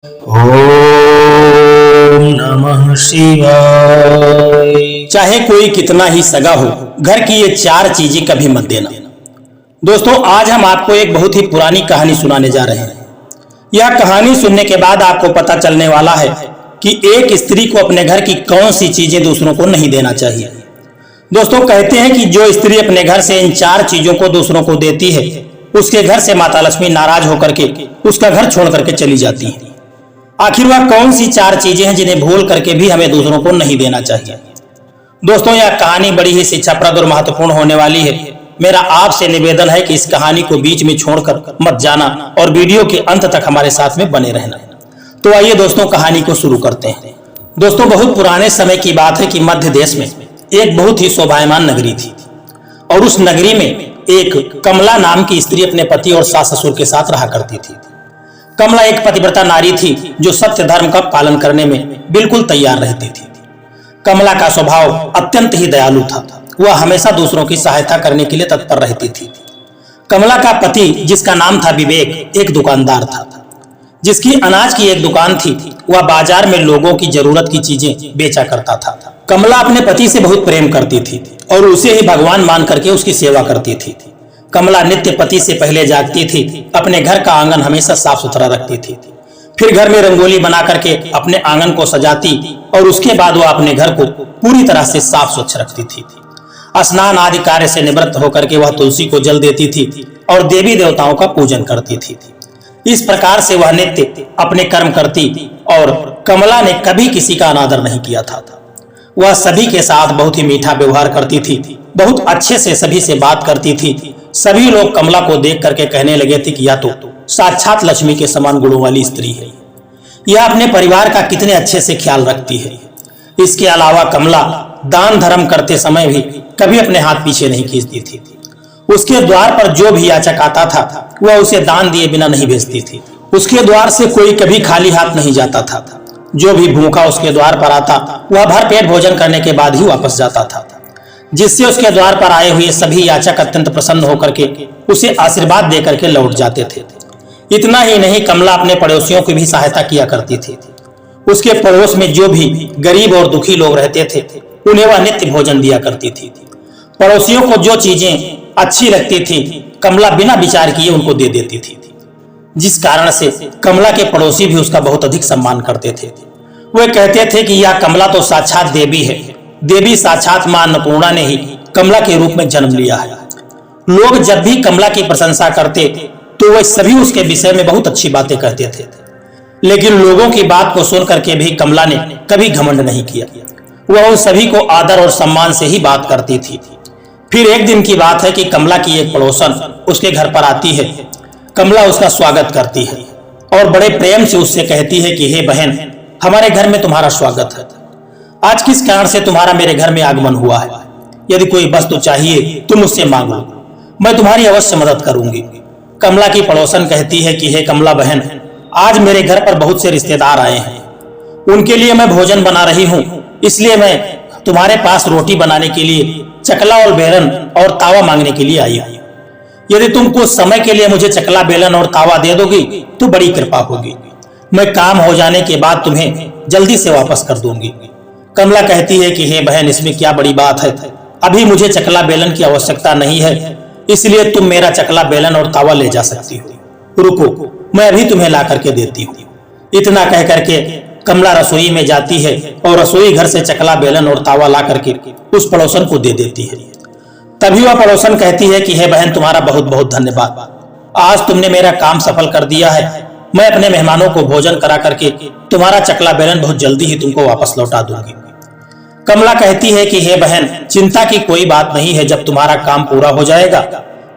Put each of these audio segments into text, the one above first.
ओम नमः शिवाय। चाहे कोई कितना ही सगा हो, घर की ये चार चीजें कभी मत देना। दोस्तों, आज हम आपको एक बहुत ही पुरानी कहानी सुनाने जा रहे हैं। यह कहानी सुनने के बाद आपको पता चलने वाला है कि एक स्त्री को अपने घर की कौन सी चीजें दूसरों को नहीं देना चाहिए। दोस्तों, कहते हैं कि जो स्त्री अपने घर से इन चार चीजों को दूसरों को देती है, उसके घर से माता लक्ष्मी नाराज होकर के उसका घर छोड़ करके चली जाती है। आखिर वह कौन सी चार चीजें हैं जिन्हें भूल करके भी हमें दूसरों को नहीं देना चाहिए। दोस्तों, यह कहानी बड़ी ही शिक्षाप्रद और महत्वपूर्ण होने वाली है। मेरा आपसे निवेदन है कि इस कहानी को बीच में छोड़कर मत जाना और वीडियो के अंत तक हमारे साथ में बने रहना। तो आइए दोस्तों, कहानी को शुरू करते हैं। दोस्तों, बहुत पुराने समय की बात है कि मध्य देश में एक बहुत ही शोभायमान नगरी थी और उस नगरी में एक कमला नाम की स्त्री अपने पति और सास ससुर के साथ रहा करती थी। कमला एक पतिव्रता नारी थी जो सत्य धर्म का पालन करने में बिल्कुल तैयार रहती थी। कमला का स्वभाव अत्यंत ही दयालु था। वह हमेशा दूसरों की सहायता करने के लिए तत्पर रहती थी। कमला का पति, जिसका नाम था विवेक, एक दुकानदार था जिसकी अनाज की एक दुकान थी। वह बाजार में लोगों की जरूरत की चीजें बेचा करता था। कमला अपने पति से बहुत प्रेम करती थी और उसे ही भगवान मान करके उसकी सेवा करती थी। कमला नित्य पति से पहले जागती थी, अपने घर का आंगन हमेशा साफ सुथरा रखती थी, फिर घर में रंगोली बना करके अपने आंगन को सजाती और उसके बाद वह अपने घर को पूरी तरह से साफ स्वच्छ रखती थी। स्नान आदि कार्य से निवृत्त होकर के वह तुलसी को जल देती थी और देवी देवताओं का पूजन करती थी। इस प्रकार से वह नित्य अपने कर्म करती और कमला ने कभी किसी का अनादर नहीं किया था। वह सभी के साथ बहुत ही मीठा व्यवहार करती थी, बहुत अच्छे से सभी से बात करती थी। सभी लोग कमला को देख करके कहने लगे थे कि यह तो साक्षात लक्ष्मी के समान गुणों वाली स्त्री है। यह अपने परिवार का कितने अच्छे से ख्याल रखती है। इसके अलावा कमला दान धर्म करते समय भी कभी अपने हाथ पीछे नहीं खींचती थी। उसके द्वार पर जो भी याचक आता था वह उसे दान दिए बिना नहीं भेजती थी। उसके द्वार से कोई कभी खाली हाथ नहीं जाता था। जो भी भूखा उसके द्वार पर आता वह भरपेट भोजन करने के बाद ही वापस जाता था, जिससे उसके द्वार पर आए हुए सभी याचक अत्यंत प्रसन्न होकर के उसे आशीर्वाद दे करके लौट जाते थे। इतना ही नहीं, कमला अपने पड़ोसियों की भी सहायता किया करती थी। उसके पड़ोस में जो भी गरीब और दुखी लोग रहते थे उन्हें वह नित्य भोजन दिया करती थी। पड़ोसियों को जो चीजें अच्छी लगती थी कमला बिना विचार किए उनको दे देती थी, जिस कारण से कमला के पड़ोसी भी उसका बहुत अधिक सम्मान करते थे। वे कहते थे कि यह कमला तो साक्षात देवी है। देवी साक्षात मां अन्नपूर्णा ने ही कमला के रूप में जन्म लिया है। लोग जब भी कमला की प्रशंसा करते तो वे सभी उसके विषय में बहुत अच्छी बातें कहते थे, लेकिन लोगों की बात को सुन करके भी कमला ने कभी घमंड नहीं किया। वह उन सभी को आदर और सम्मान से ही बात करती थी। फिर एक दिन की बात है कि कमला की एक पड़ोसन उसके घर पर आती है। कमला उसका स्वागत करती है और बड़े प्रेम से उससे कहती है कि हे बहन, हमारे घर में तुम्हारा स्वागत है। आज किस कारण से तुम्हारा मेरे घर में आगमन हुआ है? यदि कोई वस्तु चाहिए तो मुझसे मांग लो, मैं तुम्हारी अवश्य मदद करूंगी। कमला की पड़ोसन कहती है कि हे कमला बहन, आज मेरे घर पर बहुत से रिश्तेदार आए हैं, उनके लिए मैं भोजन बना रही हूँ, इसलिए मैं तुम्हारे पास रोटी बनाने के लिए चकला और बेलन और तावा मांगने के लिए आई हूँ। यदि तुम कुछ समय के लिए मुझे चकला बेलन और तावा दे दोगी तो बड़ी कृपा होगी। मैं काम हो जाने के बाद तुम्हें जल्दी से वापस कर दूंगी। कमला कहती है कि हे बहन, इसमें क्या बड़ी बात है, अभी मुझे चकला बेलन की आवश्यकता नहीं है, इसलिए तुम मेरा चकला बेलन और तावा ले जा सकती हो। रुको, मैं अभी तुम्हें ला करके देती हूँ। इतना कह करके कमला रसोई में जाती है और रसोई घर से चकला बेलन और तावा ला करके उस पड़ोसन को दे देती है। तभी वह पड़ोसन कहती है कि हे बहन, तुम्हारा बहुत बहुत धन्यवाद, आज तुमने मेरा काम सफल कर दिया है। मैं अपने मेहमानों को भोजन करा करके तुम्हारा चकला बेलन बहुत जल्दी ही तुमको वापस लौटा दूंगी। कमला कहती है कि हे बहन, चिंता की कोई बात नहीं है, जब तुम्हारा काम पूरा हो जाएगा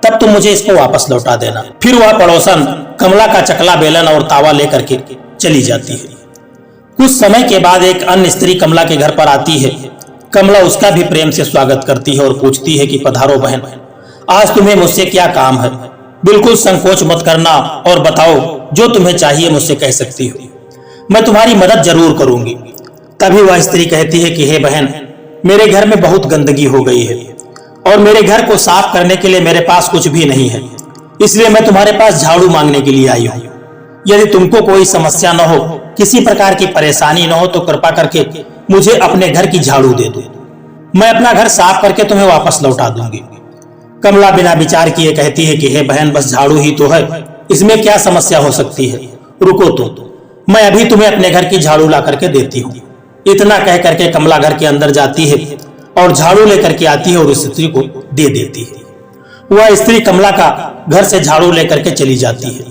तब तुम मुझे इसको वापस लौटा देना। फिर वह पड़ोसन कमला का चकला बेलन और तावा लेकर के चली जाती है। कुछ समय के बाद एक अन्य स्त्री कमला के घर पर आती है। कमला उसका भी प्रेम से स्वागत करती है और पूछती है कि पधारो बहन, आज तुम्हें मुझसे क्या काम है? बिल्कुल संकोच मत करना और बताओ, जो तुम्हें चाहिए मुझसे कह सकती हो, मैं तुम्हारी मदद जरूर करूंगी। तभी वह स्त्री कहती है कि हे बहन, मेरे घर में बहुत गंदगी हो गई है और मेरे घर को साफ करने के लिए मेरे पास कुछ भी नहीं है, इसलिए मैं तुम्हारे पास झाड़ू मांगने के लिए आई हूँ। यदि तुमको कोई समस्या न हो, किसी प्रकार की परेशानी न हो, तो कृपा करके मुझे अपने घर की झाड़ू दे दो। मैं अपना घर साफ करके तुम्हें वापस लौटा दूंगी। कमला बिना विचार किए कहती है कि हे बहन, बस झाड़ू ही तो है, इसमें क्या समस्या हो सकती है। रुको तो, मैं अभी तुम्हें अपने घर की झाड़ू ला करके देती हूँ। इतना कह करके कमला घर के अंदर जाती है और झाड़ू लेकर के आती है और उस स्त्री को दे देती है। वह स्त्री कमला का घर से झाड़ू लेकर के चली जाती है।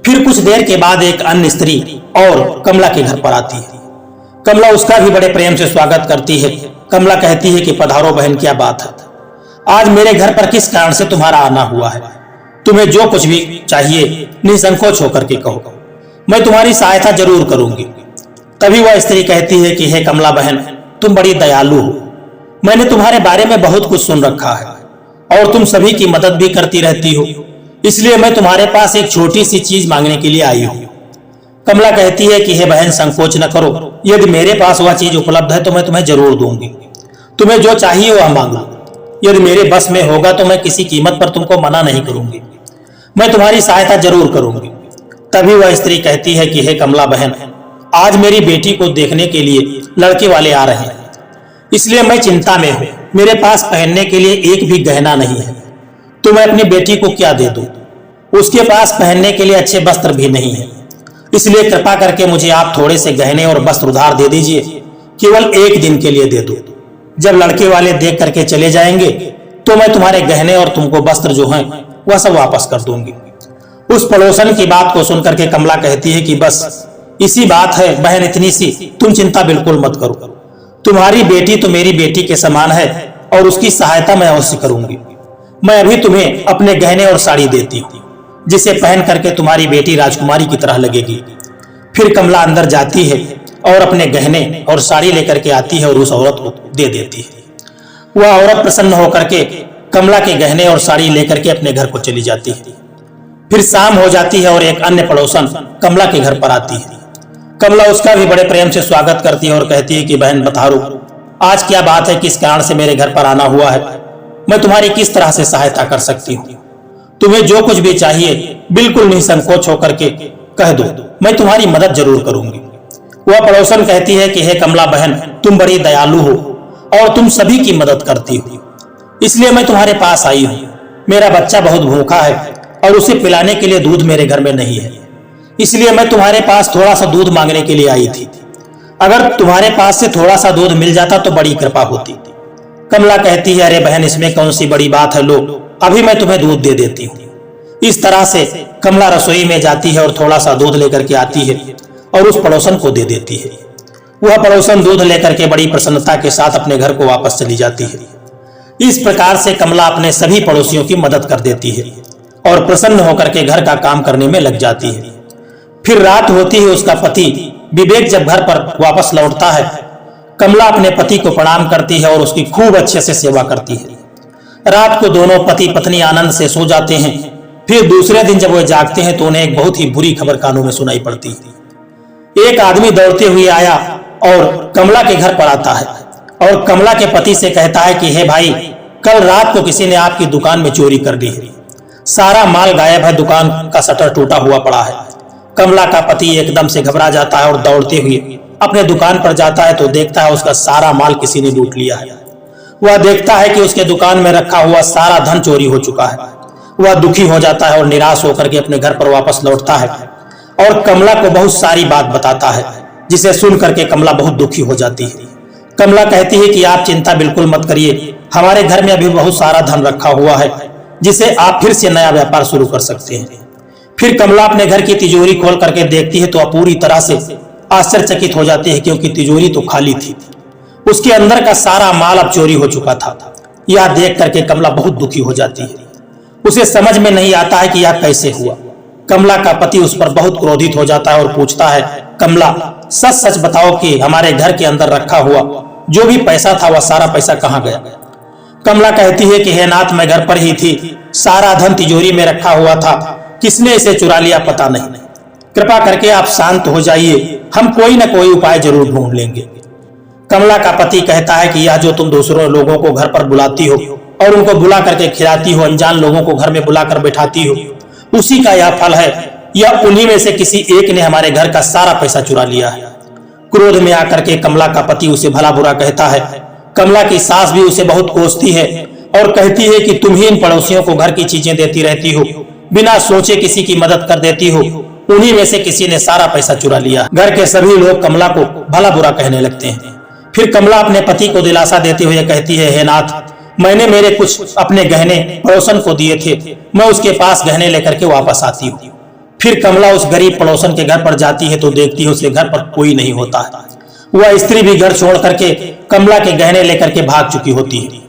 फिर कुछ देर के बाद एक अन्य स्त्री और कमला के घर पर आती है। कमला उसका भी बड़े प्रेम से स्वागत करती है। कमला कहती है कि पधारो बहन, क्या बात है, आज मेरे घर पर किस कारण से तुम्हारा आना हुआ है। तुम्हें जो कुछ भी चाहिए निसंकोच होकर के कहो, मैं तुम्हारी सहायता जरूर करूंगी। तभी वह स्त्री कहती है कि हे कमला बहन, तुम बड़ी दयालु हो। मैंने तुम्हारे बारे में बहुत कुछ सुन रखा है और तुम सभी की मदद भी करती रहती हो, इसलिए मैं तुम्हारे पास एक छोटी सी चीज मांगने के लिए आई हूँ। कमला कहती है कि हे बहन, संकोच न करो, यदि मेरे पास वह चीज उपलब्ध है तो मैं तुम्हें जरूर दूंगी। तुम्हें जो चाहिए वह मांगो, यदि मेरे बस में होगा तो मैं किसी कीमत पर तुमको मना नहीं करूंगी, मैं तुम्हारी सहायता जरूर करूंगी। तभी वह स्त्री कहती है कि हे कमला बहन, आज मेरी बेटी को देखने के लिए लड़के वाले आ रहे हैं, इसलिए मैं चिंता में हूं। मेरे पास पहनने के लिए एक भी गहना नहीं है, तो मैं अपनी बेटी को क्या दे दूं। उसके पास पहनने के लिए अच्छे वस्त्र भी नहीं है, इसलिए कृपा करके मुझे आप थोड़े से गहने और वस्त्र उधार दे दीजिए, केवल एक दिन के लिए दे दो। जब लड़के वाले देख करके चले जाएंगे तो मैं तुम्हारे गहने और तुमको वस्त्र जो हैं वह सब वापस कर दूंगी। उस पड़ोसन की बात को सुनकर के कमला कहती है कि बस इसी बात है बहन, इतनी सी, तुम चिंता बिल्कुल मत करो। तुम्हारी बेटी तो मेरी बेटी के समान है और उसकी सहायता मैं अवश्य करूंगी। मैं अभी तुम्हें अपने गहने और साड़ी देती हूँ, जिसे पहन करके तुम्हारी बेटी राजकुमारी की तरह लगेगी। फिर कमला अंदर जाती है और अपने गहने और साड़ी लेकर के आती है और उस औरत को दे देती है। वह औरत प्रसन्न होकर के कमला के गहने और साड़ी लेकर के अपने घर को चली जाती है। फिर शाम हो जाती है और एक अन्य पड़ोसन कमला के घर पर आती है। कमला उसका भी बड़े प्रेम से स्वागत करती है और कहती है कि बहन बता रो, आज क्या बात है, किस कारण से मेरे घर पर आना हुआ है, मैं तुम्हारी किस तरह से सहायता कर सकती हूँ। तुम्हें जो कुछ भी चाहिए बिल्कुल निसंकोच होकर के कह दो, मैं तुम्हारी मदद जरूर करूंगी। वह पड़ोसन कहती है कि हे कमला बहन, तुम बड़ी दयालु हो और तुम सभी की मदद करती हो, इसलिए मैं तुम्हारे पास आई हूँ। मेरा बच्चा बहुत भूखा है और उसे पिलाने के लिए दूध मेरे घर में नहीं है, इसलिए मैं तुम्हारे पास थोड़ा सा दूध मांगने के लिए आई थी। अगर तुम्हारे पास से थोड़ा सा दूध मिल जाता तो बड़ी कृपा होती। कमला कहती है, अरे बहन, इसमें कौन सी बड़ी बात है, लो अभी मैं तुम्हें दूध दे देती हूँ। इस तरह से कमला रसोई में जाती है और थोड़ा सा दूध लेकर के आती है और उस पड़ोसन को दे देती है। वह पड़ोसन दूध लेकर के बड़ी प्रसन्नता के साथ अपने घर को वापस चली जाती है। इस प्रकार से कमला अपने सभी पड़ोसियों की मदद कर देती है और प्रसन्न होकर के घर का काम करने में लग जाती है। फिर रात होती है। उसका पति विवेक जब घर पर वापस लौटता है, कमला अपने पति को प्रणाम करती है और उसकी खूब अच्छे से सेवा करती है। रात को दोनों पति पत्नी आनंद से सो जाते हैं। फिर दूसरे दिन जब वे जागते हैं तो उन्हें एक बहुत ही बुरी खबर कानों में सुनाई पड़ती है। एक आदमी दौड़ते हुए आया और कमला के घर पर आता है और कमला के पति से कहता है कि हे भाई, कल रात को किसी ने आपकी दुकान में चोरी कर ली है, सारा माल गायब है, दुकान का शटर टूटा हुआ पड़ा है। कमला का पति एकदम से घबरा जाता है और दौड़ते हुए अपने दुकान पर जाता है तो देखता है उसका सारा माल किसी ने लूट लिया है। वह देखता है कि उसके दुकान में रखा हुआ सारा धन चोरी हो चुका है। वह दुखी हो जाता है और निराश होकर के अपने घर पर वापस लौटता है और कमला को बहुत सारी बात बताता है, जिसे सुन करके कमला बहुत दुखी हो जाती है। कमला कहती है कि आप चिंता बिल्कुल मत करिए, हमारे घर में अभी बहुत सारा धन रखा हुआ है, जिसे आप फिर से नया व्यापार शुरू कर सकते हैं। फिर कमला अपने घर की तिजोरी खोल करके देखती है तो पूरी तरह से आश्चर्यचकित हो जाती है, क्योंकि तिजोरी तो खाली थी, उसके अंदर का सारा माल अब चोरी हो चुका था। यह देख करके कमला बहुत दुखी हो जाती है। उसे समझ में नहीं आता है कि यह कैसे हुआ। कमला का पति उस पर बहुत क्रोधित हो जाता है और पूछता है, कमला सच सच बताओ कि हमारे घर के अंदर रखा हुआ जो भी पैसा था वह सारा पैसा कहाँ गया? कमला कहती है कि हे नाथ, मैं घर पर ही थी, सारा धन तिजोरी में रखा हुआ था, किसने इसे चुरा लिया पता नहीं। कृपा करके आप शांत हो जाइए, हम कोई न कोई उपाय जरूर ढूंढ लेंगे। कमला का पति कहता है कि यह जो तुम दूसरों लोगों को घर पर बुलाती हो और उनको बुला करके खिलाती हो, अनजान लोगों को घर में बुलाकर बैठाती हो, उसी का यह फल है या उन्हीं में से किसी एक ने हमारे घर का सारा पैसा चुरा लिया है। क्रोध में आकर के कमला का पति उसे भला बुरा कहता है। कमला की सास भी उसे बहुत कोसती है और कहती है कि तुम ही इन पड़ोसियों को घर की चीजें देती रहती हो, बिना सोचे किसी की मदद कर देती हो, उन्हीं में से किसी ने सारा पैसा चुरा लिया। घर के सभी लोग कमला को भला बुरा कहने लगते हैं। फिर कमला अपने पति को दिलासा देते हुए कहती है, हे नाथ, मैंने मेरे कुछ अपने गहने पड़ोसन को दिए थे, मैं उसके पास गहने लेकर के वापस आती हूँ। फिर कमला उस गरीब पड़ोसन के घर पर जाती है तो देखती है उसके घर पर कोई नहीं होता है। वह स्त्री भी घर छोड़ करके कमला के गहने लेकर के भाग चुकी होती है।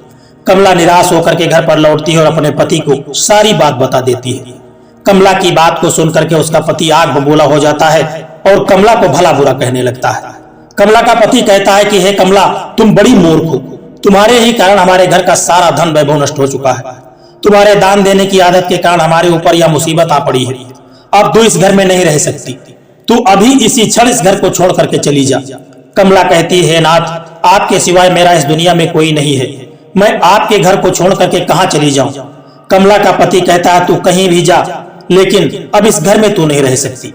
कमला निराश होकर के घर पर लौटती है और अपने पति को सारी बात बता देती है। कमला की बात को सुनकर के उसका पति आग बबूला हो जाता है और कमला को भला बुरा कहने लगता है। कमला का पति कहता है कि हे कमला, तुम बड़ी मूर्ख हो, तुम्हारे ही कारण हमारे घर का सारा धन वैभव नष्ट हो चुका है। तुम्हारे दान देने की आदत के कारण हमारे ऊपर यह मुसीबत आ पड़ी है। अब तू इस घर में नहीं रह सकती, तू अभी इसी क्षण इस घर को छोड़ करके चली जा। कमला कहती है, नाथ, आपके सिवाय मेरा इस दुनिया में कोई नहीं है, मैं आपके घर को छोड़ करके कहां चली जाऊं। कमला का पति कहता है, तू कहीं भी जा, लेकिन अब इस घर में तू नहीं रह सकती।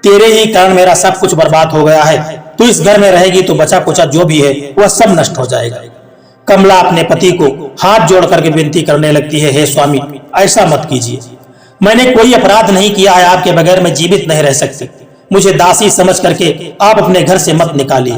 तेरे ही कारण मेरा सब कुछ बर्बाद हो गया है। तू इस घर में रहेगी तो बचा कुचा जो भी है वह सब नष्ट हो जाएगा। कमला अपने पति को हाथ जोड़ करके विनती करने लगती है, हे स्वामी, ऐसा मत कीजिए, मैंने कोई अपराध नहीं किया है, आपके बगैर मैं जीवित नहीं रह सकती, मुझे दासी समझ करके आप अपने घर से मत निकालिए।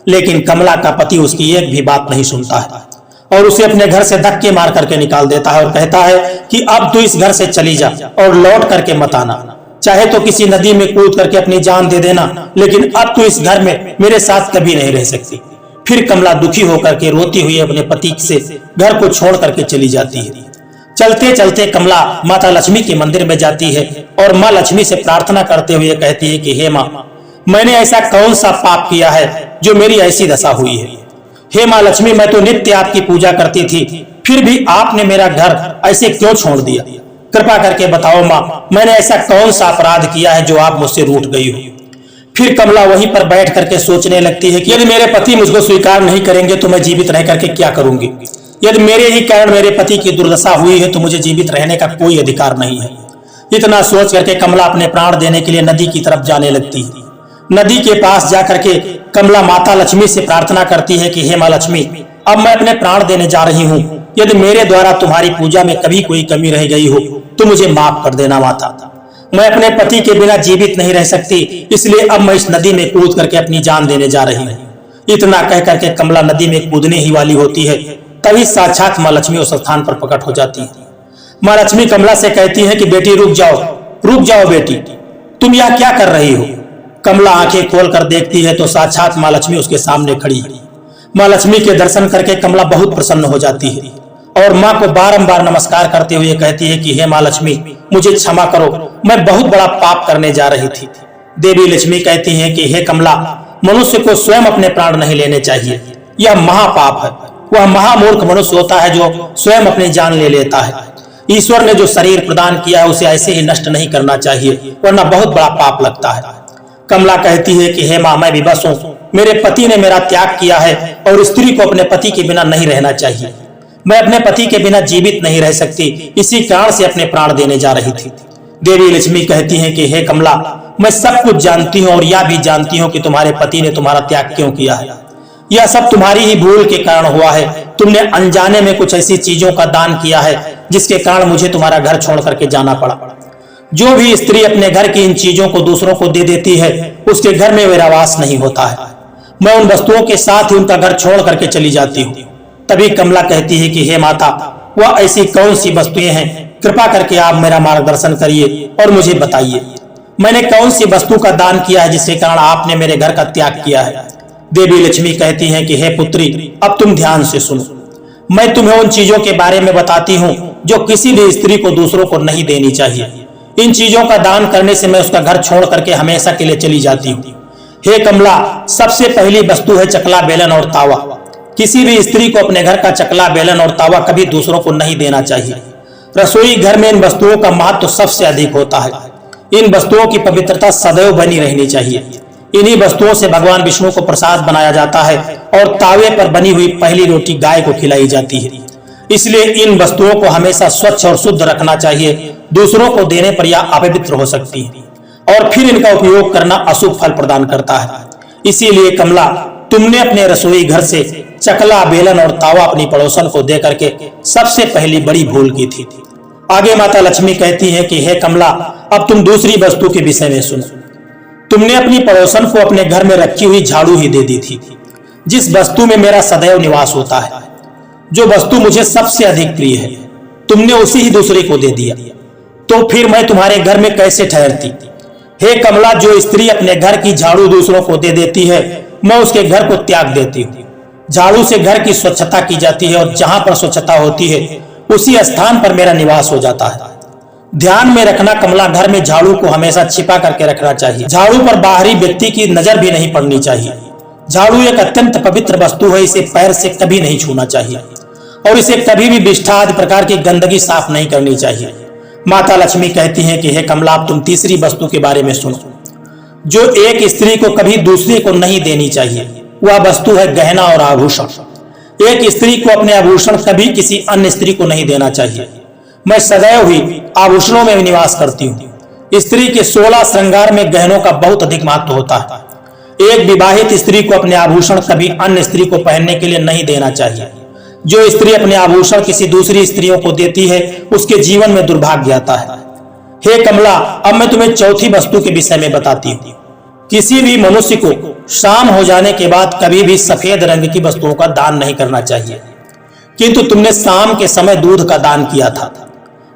लेकिन कमला का पति उसकी एक भी बात नहीं सुनता है और उसे अपने घर से धक्के मार करके निकाल देता है और कहता है कि अब तू इस घर से चली जा और लौट करके मत आना, चाहे तो किसी नदी में कूद करके अपनी जान दे देना, लेकिन अब तू इस घर में मेरे साथ कभी नहीं रह सकती। फिर कमला दुखी होकर के रोती हुई अपने पति से घर को छोड़ करके चली जाती है। चलते चलते कमला माता लक्ष्मी के मंदिर में जाती है और माँ लक्ष्मी से प्रार्थना करते हुए कहती है कि हे माँ, मैंने ऐसा कौन सा पाप किया है जो मेरी ऐसी दशा हुई है। हे माँ लक्ष्मी, मैं तो नित्य आपकी पूजा करती थी, फिर भी आपने मेरा घर ऐसे क्यों छोड़ दिया। कृपा करके बताओ माँ, मैंने ऐसा कौन सा अपराध किया है जो आप मुझसे रूठ गई हो। फिर कमला वहीं पर बैठ करके सोचने लगती है कि यदि मेरे पति मुझको स्वीकार नहीं करेंगे तो मैं जीवित रह करके क्या करूंगी। यदि मेरे ही कारण मेरे पति की दुर्दशा हुई है तो मुझे जीवित रहने का कोई अधिकार नहीं है। इतना सोच करके कमला अपने प्राण देने के लिए नदी की तरफ जाने लगती है। नदी के पास जाकर के कमला माता लक्ष्मी से प्रार्थना करती है कि हे माँ लक्ष्मी, अब मैं अपने प्राण देने जा रही हूँ, यदि मेरे द्वारा तुम्हारी पूजा में कभी कोई कमी रह गई हो तो मुझे माफ कर देना माता। मैं अपने पति के बिना जीवित नहीं रह सकती, इसलिए अब मैं इस नदी में कूद करके अपनी जान देने जा रही हूँ। इतना कह करके कमला नदी में कूदने ही वाली होती है, तभी साक्षात माँ लक्ष्मी उस स्थान पर प्रकट हो जाती है। माँ लक्ष्मी कमला से कहती है कि बेटी रुक जाओ बेटी, तुम यहाँ क्या कर रही हो। कमला आंखें खोल कर देखती है तो साक्षात माँ लक्ष्मी उसके सामने खड़ी है। माँ लक्ष्मी के दर्शन करके कमला बहुत प्रसन्न हो जाती है और माँ को बारंबार नमस्कार करते हुए कहती है कि हे माँ लक्ष्मी, मुझे क्षमा करो, मैं बहुत बड़ा पाप करने जा रही थी। देवी लक्ष्मी कहती है कि हे कमला, मनुष्य को स्वयं अपने प्राण नहीं लेने चाहिए, यह महापाप है। वह महामूर्ख मनुष्य होता है जो स्वयं अपनी जान ले लेता है। ईश्वर ने जो शरीर प्रदान किया है उसे ऐसे ही नष्ट नहीं करना चाहिए, वरना बहुत बड़ा पाप लगता है। कमला कहती है कि हे माँ, मैं विवश हूँ, मेरे पति ने मेरा त्याग किया है और स्त्री को अपने पति के बिना नहीं रहना चाहिए। मैं अपने पति के बिना जीवित नहीं रह सकती, इसी कारण से अपने प्राण देने जा रही थी। देवी लक्ष्मी कहती है कि हे कमला, मैं सब कुछ जानती हूँ और यह भी जानती हूँ कि तुम्हारे पति ने तुम्हारा त्याग क्यों किया है। यह सब तुम्हारी ही भूल के कारण हुआ है। तुमने अनजाने में कुछ ऐसी चीजों का दान किया है जिसके कारण मुझे तुम्हारा घर छोड़ करके जाना पड़ा। जो भी स्त्री अपने घर की इन चीजों को दूसरों को दे देती है उसके घर में मेरा वास नहीं होता है। मैं उन वस्तुओं के साथ ही उनका घर छोड़ करके चली जाती हूँ। तभी कमला कहती है कि हे माता, वह ऐसी कौन सी वस्तुएं हैं, कृपा करके आप मेरा मार्गदर्शन करिए और मुझे बताइए, मैंने कौन सी वस्तु का दान किया है जिसके कारण आपने मेरे घर का त्याग किया है। देवी लक्ष्मी कहती हैं कि हे पुत्री, अब तुम ध्यान से सुनो, मैं तुम्हें उन चीजों के बारे में बताती हूँ जो किसी भी स्त्री को दूसरों को नहीं देनी चाहिए। इन चीजों का दान करने से मैं उसका घर छोड़ करके हमेशा के लिए चली जाती हूँ। हे कमला, सबसे पहली वस्तु है चकला, बेलन और तावा। किसी भी स्त्री को अपने घर का चकला, बेलन और तावा कभी दूसरों को नहीं देना चाहिए। रसोई घर में इन वस्तुओं का महत्व सबसे अधिक होता है। इन वस्तुओं की पवित्रता सदैव बनी रहनी चाहिए। इन्हीं वस्तुओं से भगवान विष्णु को प्रसाद बनाया जाता है और तावे पर बनी हुई पहली रोटी गाय को खिलाई जाती है। इसलिए इन वस्तुओं को हमेशा स्वच्छ और शुद्ध रखना चाहिए, दूसरों को देने पर यह अपवित्र हो सकती है। और फिर इनका उपयोग करना अशुभ फल प्रदान करता है। इसीलिए कमला, तुमने अपने रसोई घर से चकला, बेलन और तावा अपनी पड़ोसन को दे करके सबसे पहली बड़ी भूल की थी। आगे माता लक्ष्मी कहती है कि हे कमला, अब तुम दूसरी वस्तु के विषय में सुनो। तुमने अपनी पड़ोसन को अपने घर में रखी हुई झाड़ू ही दे दी थी, जिस वस्तु में मेरा सदैव निवास होता है, जो वस्तु मुझे सबसे अधिक प्रिय है, तुमने उसी ही दूसरे को दे दिया, तो फिर मैं तुम्हारे घर में कैसे ठहरती? हे कमला, जो स्त्री अपने घर की झाड़ू दूसरों को दे देती है, मैं उसके घर को त्याग देती हूँ। झाड़ू से घर की स्वच्छता की जाती है और जहां पर स्वच्छता होती है उसी स्थान पर मेरा निवास हो जाता है। ध्यान में रखना कमला, घर में झाड़ू को हमेशा छिपा करके रखना चाहिए। झाड़ू पर बाहरी व्यक्ति की नजर भी नहीं पड़नी चाहिए। झाड़ू एक अत्यंत पवित्र वस्तु है, इसे पैर से कभी नहीं छूना चाहिए और इसे कभी भी विष्ठा आदि प्रकार की गंदगी साफ नहीं करनी चाहिए। माता लक्ष्मी कहती हैं कि हे कमला, अब तुम तीसरी वस्तु के बारे में सुनो, जो एक स्त्री को कभी दूसरे को नहीं देनी चाहिए। वह वस्तु है गहना और आभूषण। एक स्त्री को अपने आभूषण कभी किसी अन्य स्त्री को नहीं देना चाहिए। मैं सदैव ही आभूषणों में निवास करती हूँ। स्त्री के 16 श्रृंगार में गहनों का बहुत अधिक महत्व होता है। एक विवाहित स्त्री को अपने आभूषण कभी अन्य स्त्री को पहनने के लिए नहीं देना चाहिए। जो स्त्री अपने आभूषण किसी दूसरी स्त्रियों को देती है, उसके जीवन में दुर्भाग्य आता है। हे कमला, अब मैं तुम्हें चौथी वस्तु के विषय में बताती हूँ। किसी भी मनुष्य को शाम हो जाने के बाद कभी भी सफेद रंग की वस्तुओं का दान नहीं करना चाहिए, किंतु तुमने शाम के समय दूध का दान किया था।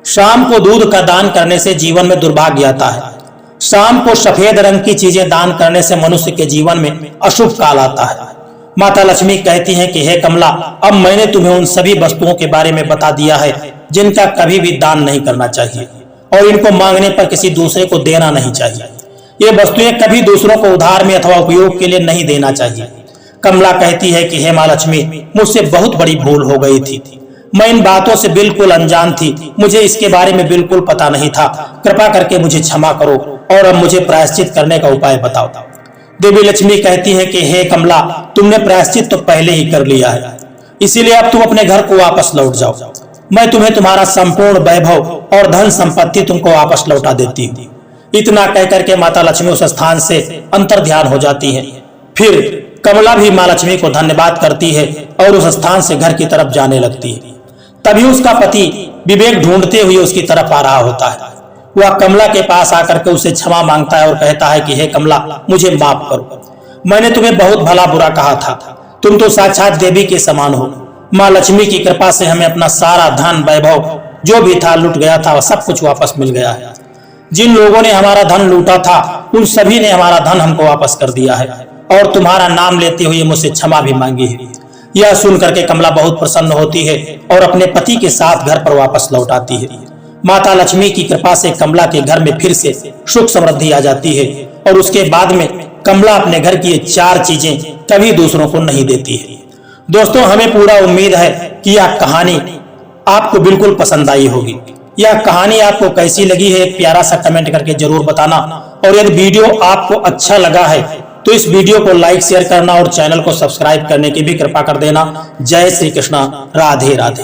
शाम को दूध का दान करने से जीवन में दुर्भाग्य आता है। शाम को सफेद रंग की चीजें दान करने से मनुष्य के जीवन में अशुभ काल आता है। माता लक्ष्मी कहती हैं कि हे कमला, अब मैंने तुम्हें उन सभी वस्तुओं के बारे में बता दिया है जिनका कभी भी दान नहीं करना चाहिए और इनको मांगने पर किसी दूसरे को देना नहीं चाहिए। ये वस्तुएं कभी दूसरों को उधार में अथवा उपयोग के लिए नहीं देना चाहिए। कमला कहती है कि हे मां लक्ष्मी, मुझसे बहुत बड़ी भूल हो गई थी। मैं इन बातों से बिल्कुल अनजान थी, मुझे इसके बारे में बिल्कुल पता नहीं था। कृपा करके मुझे क्षमा करो और अब मुझे प्रायश्चित करने का उपाय बताओ। देवी लक्ष्मी कहती है कि हे कमला, तुमने प्रायश्चित तो पहले ही कर लिया है, इसीलिए अब तुम अपने घर को वापस लौट जाओ। मैं तुम्हें तुम्हारा संपूर्ण वैभव और धन संपत्ति तुमको वापस लौटा देती हूँ। इतना कहकर के माता लक्ष्मी उस स्थान से अंतर ध्यान हो जाती है। फिर कमला भी मां लक्ष्मी को धन्यवाद करती है और उस स्थान से घर की तरफ जाने लगती है। तभी उसका पति विवेक ढूंढते हुए उसकी तरफ आ रहा होता है। वह कमला के पास आकर के उसे क्षमा मांगता है और कहता है कि हे कमला, मुझे माफ करो, मैंने तुम्हें बहुत भला बुरा कहा था। तुम तो साक्षात देवी के समान हो। माँ लक्ष्मी की कृपा से हमें अपना सारा धन वैभव जो भी था लूट गया था, वह सब कुछ वापस मिल गया है। जिन लोगों ने हमारा धन लूटा था उन सभी ने हमारा धन हमको वापस कर दिया है और तुम्हारा नाम लेते हुए मुझसे क्षमा भी मांगी है। यह सुन करके कमला बहुत प्रसन्न होती है और अपने पति के साथ घर पर वापस लौट आती है। माता लक्ष्मी की कृपा से कमला के घर में फिर से सुख समृद्धि आ जाती है और उसके बाद में कमला अपने घर की ये 4 चीजें कभी दूसरों को नहीं देती है। दोस्तों, हमें पूरा उम्मीद है कि यह कहानी आपको बिल्कुल पसंद आई होगी। यह कहानी आपको कैसी लगी है, एक प्यारा सा कमेंट करके जरूर बताना। और यदि वीडियो आपको अच्छा लगा है तो इस वीडियो को लाइक शेयर करना और चैनल को सब्सक्राइब करने की भी कृपा कर देना। जय श्री कृष्णा, राधे राधे।